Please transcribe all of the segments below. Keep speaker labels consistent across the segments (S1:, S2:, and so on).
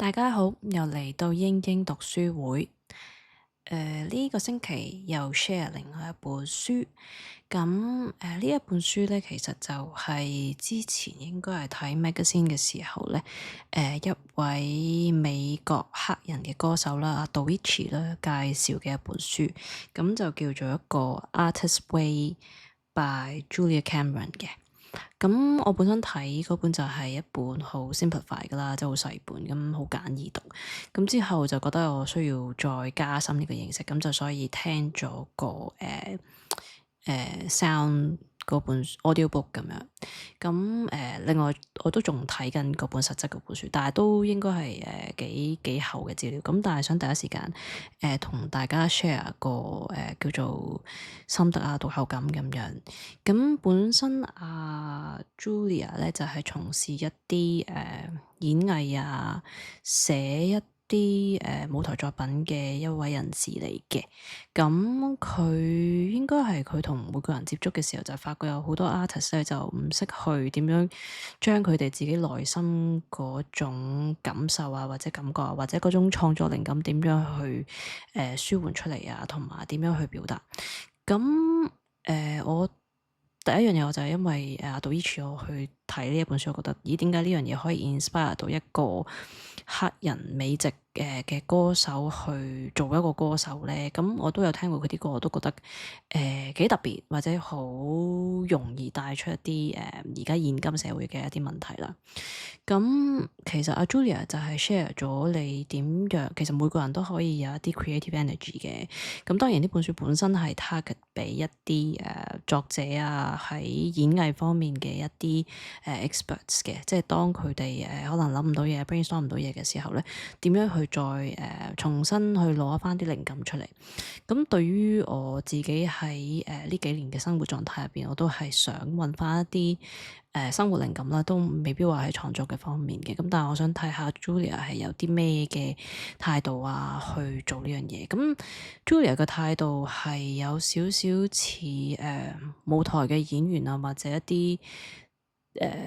S1: 大家好，又嚟到英英讀書會。呢個星期又 share 另外一本書。咁呢一本書咧，其實就係之前應該係睇 magazine 嘅時候咧，一位美國黑人嘅歌手啦，阿 Doechii 啦介紹嘅一本書。咁就叫做一個 Artist Way by Julia Cameron 嘅。咁我本身睇嗰本就係一本好 simplify 噶啦，即係好細本，咁好簡易讀。咁之後就覺得我需要再加深呢個認識，咁就所以聽咗個sound 嗰本 audiobook 咁樣。咁另外我都仲睇緊嗰本實質嗰本書，但係都應該係幾厚嘅資料。咁但係想第一時間同大家 share 個叫做心得啊、讀後感咁樣。咁本身Julia 咧就係從事一啲演藝啊、寫一啲舞台作品嘅一位人士嚟嘅。咁佢應該係佢同每個人接觸嘅時候，就發覺有好多 artist 咧就唔識去點樣將佢哋自己內心嗰種感受啊，或者感覺啊，或者嗰種創作靈感點樣去舒緩出嚟啊，同埋點樣去表達。咁我第一樣嘢我就係因為阿杜伊茨我去睇呢一本書，我覺得咦，點解呢樣嘢可以 inspire 到一個黑人美籍嘅歌手去做一個歌手咧？咁我都有聽過佢啲歌，我都覺得幾特別，或者好容易帶出一啲而家現今社會嘅一啲問題啦。咁其實阿 Julia 就係 share 咗你點樣，其實每個人都可以有一啲 creative energy 嘅。咁當然呢本書本身係 target 俾一啲作者啊，喺演藝方面嘅一啲experts 嘅，即係當佢哋可能諗唔到嘢 brainstorm 唔到嘢嘅時候咧，點樣去再重新去攞翻啲靈感出嚟。咁對於我自己喺呢幾年嘅生活狀態入邊，我都係想揾翻一啲生活靈感啦，都未必話係創作嘅方面嘅。咁但係我想睇下 Julia 係有啲咩嘅態度啊，去做呢樣嘢。咁 Julia 嘅態度係有少少似舞台嘅演員啊，或者一啲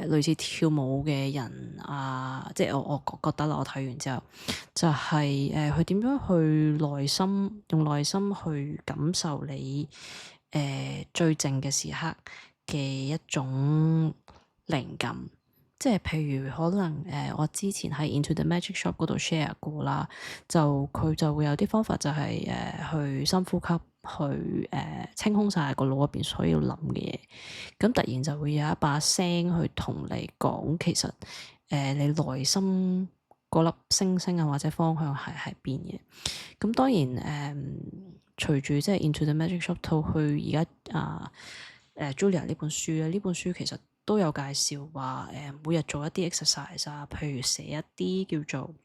S1: 類似跳舞嘅人啊，即係我覺得啦，我睇完之後就係佢點樣去用內心去感受你最靜嘅時刻嘅一種靈感。即係譬如可能我之前喺 Into the Magic Shop 嗰度 share 過啦，就佢就會有啲方法就係去深呼吸，去清空晒個腦入邊所有諗嘅嘢。咁突然就會有一把聲去同你講，其實你內心嗰粒星星啊，或者方向係喺邊嘅。咁當然隨住即係 Into the Magic Shop 套去而家Julia 呢本書咧，呢本書其實都有介紹話每日做一啲 exercise 啊，譬如寫一啲叫做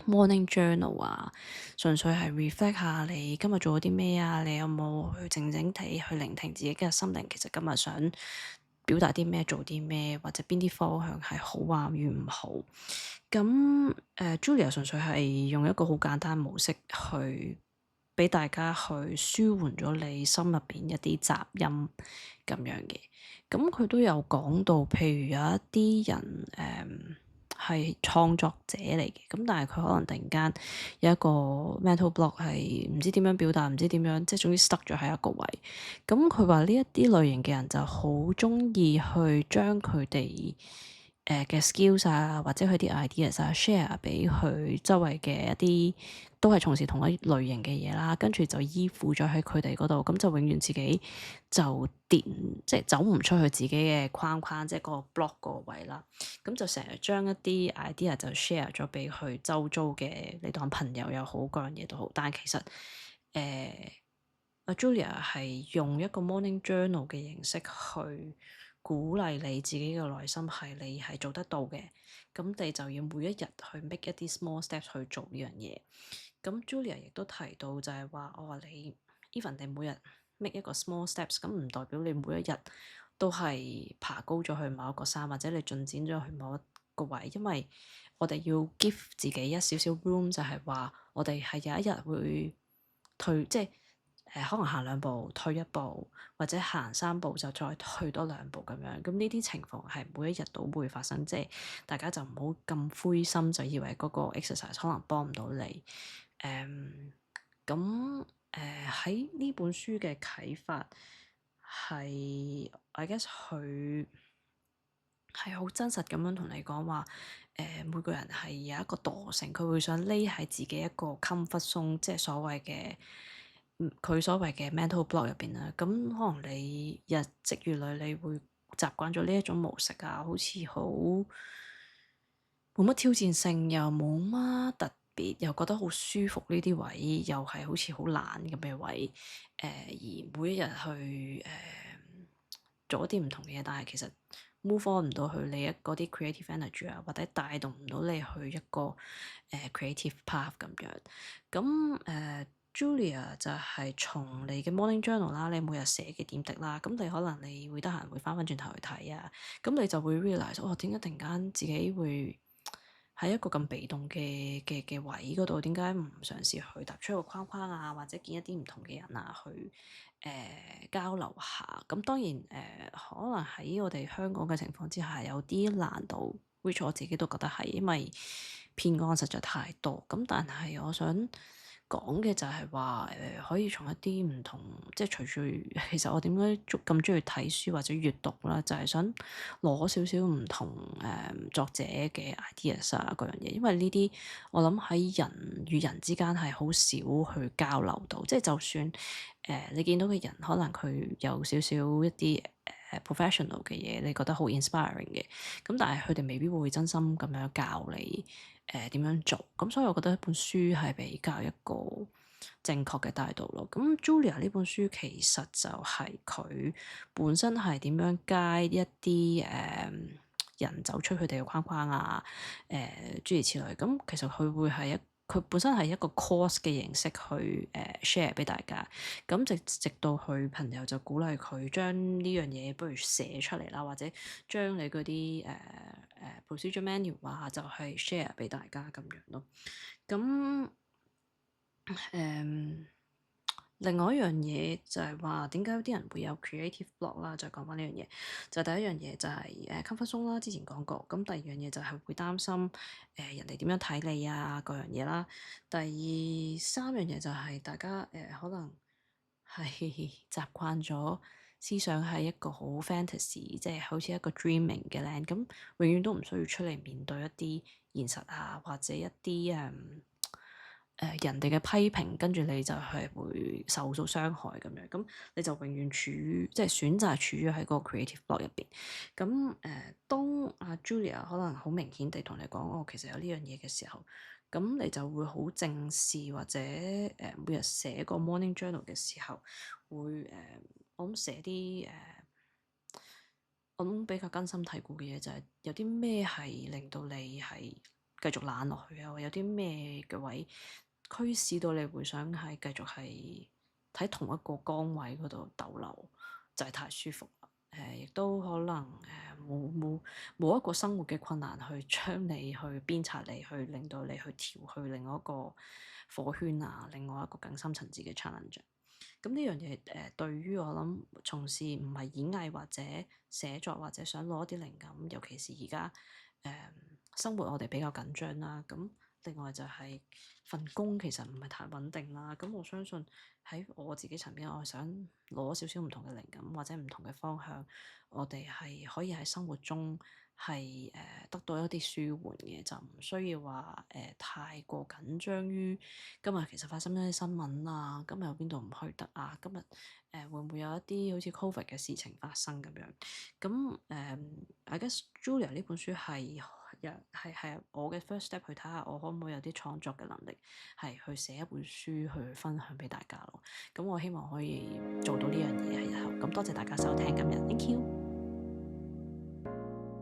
S1: morning journal 啊，純粹係 reflect 下你今日做咗啲咩啊，你有冇去靜靜地去聆聽自己嘅心靈，其實今日想表達啲咩，做啲咩，或者邊啲方向係好啊與唔好。咁Julia 純粹係用一個好簡單模式去俾大家去舒緩咗你心入邊一啲雜音咁樣嘅。咁佢都有講到，譬如有一啲人係創作者嚟嘅，咁但係佢可能突然間有一個 mental block 係唔知點樣表達，唔知點樣，即係總之 stuck 咗喺一個位。咁佢話呢一啲類型嘅人就好中意去將佢哋嘅 skills 啊，或者佢啲 ideas 啊 share 俾佢周圍嘅一啲都係從事同一類型嘅嘢啦，跟住就依附咗喺佢哋嗰度，咁就永遠自己就即係走唔出去自己嘅框框，即係嗰個 block 個位啦。咁就成日將一啲 idea 就 share 咗俾佢周遭嘅，你當朋友又好，嗰樣嘢都好。但係其實阿 Julia 係用一個 morning journal 嘅形式去鼓勵你自己嘅內心係你係做得到嘅，咁你就要每一日去 make 一啲 small steps 去做呢樣嘢。咁 Julia 亦都提到就係話，我話你 even 你每日 make 一個 small steps，咁唔代表你每一日都係爬高咗去某一個山，或者你進展咗去某一個位，因為我哋要 give 自己一少少 room，就係話我哋係有一日會退，即係可能行兩步退一步，或者行三步就再退多兩步咁樣。咁呢啲情況係每一日都會發生，即係大家就唔好咁灰心，就以為嗰個 exercise 可能幫唔到你。咁喺呢本書嘅啟發係，I guess 佢係好真實咁樣同你講話，每個人係有一個惰性，佢會想匿喺自己一個 comfort zone，即係所謂嘅，佢所謂嘅 mental block 入邊啦。咁可能你日積月累，你會習慣咗呢一種模式啊，好似好冇乜挑戰性，又冇乜特別，又覺得好舒服呢啲位，又係好似好懶咁嘅位。而每一日去做一啲唔同嘅嘢，但係其實 move on 唔到去你嗰啲 creative energy 啊，或者帶動唔到你去一個creative path 咁樣。咁Julia 就係從你嘅 morning journal 啦，你每日寫嘅點滴啦，咁你可能你會得閒會翻轉頭去睇啊，咁你就會 realize 哦，點解突然間自己會喺一個咁被動嘅位嗰度，點解唔嘗試去踏出一個框框啊，或者見一啲唔同嘅人啊，去交流下？咁當然可能喺我哋香港嘅情況之下有啲難度，which 我自己都覺得係，因為騙案實在太多。咁但係我想講嘅就係話可以從一啲唔同，即係隨住其實我點解咁中意睇書或者閱讀啦，就係想攞少少唔同作者嘅 ideas 啊嗰樣嘢，因為呢啲我諗喺人與人之間係好少去交流到，即係就算你見到嘅人可能佢有少少一啲professional 嘅嘢，你覺得好 inspiring 嘅，咁但係佢哋未必會真心咁樣教你點樣做，咁所以我覺得一本書係比較一個正確嘅態度咯。咁 Julia 呢本書其實就係佢本身係點樣 guide 一啲人走出佢哋嘅框框啊，諸如此類。咁其實佢會係佢本身係一個 course 嘅形式去share 俾大家。咁直到佢朋友就鼓勵佢將呢樣嘢不如寫出嚟啦，或者將你嗰啲procedure manual 啊，就係 share 俾大家咁樣咯。咁另外一樣嘢就係話點解有啲人會有 creative block 啦？就講翻呢樣嘢，就第一樣嘢就係comfort zone 啦，之前講過。咁第二樣嘢就係會擔心人哋點樣睇你啊嗰樣嘢啦。第三樣嘢就係大家可能係習慣咗思想係一個好 fantasy，即係好似一個 dreaming 嘅 land，咁永遠都唔需要出嚟面對一啲現實啊，或者一啲人哋嘅批評，跟住你就係會受到傷害咁樣，咁你就永遠處於即係選擇處於喺嗰個 creative block 入邊。咁當阿 Julia 可能好明顯地同你講，哦，其實有呢樣嘢嘅時候，咁你就會好正視或者每日寫個 morning journal 嘅時候，會我諗寫啲我諗比較根深蒂固嘅嘢，就係有啲咩係令到你係繼續懶落去啊，或有啲咩嘅位驅使到你會想係繼續係喺同一個崗位嗰度逗留，就係太舒服啦。亦都可能冇一個生活嘅困難去將你去鞭策你，去令到你去調去另外一個火圈啊，另外一個更深層次嘅 challenge。咁呢樣嘢對於我諗從事唔係演藝或者寫作或者想攞啲靈感，尤其是而家生活我哋比較緊張啦。咁另外就係份工其實唔係太穩定啦。咁我相信喺我自己層面，我係想攞少少唔同嘅靈感或者唔同嘅方向，我哋係可以喺生活中係得到一啲舒緩嘅，就唔需要話太過緊張於今日其實發生咗啲新聞啊，今日有邊度唔去得啊，今日會唔會有一啲好似 Covid 嘅事情發生咁樣？咁I guess Julia 呢本書係我嘅 first step 去睇下我可唔可以有啲創作嘅能力，係去寫一本書去分享俾大家咯。咁我希望可以做到呢樣嘢喺日後。咁多謝大家收聽今日，thank you。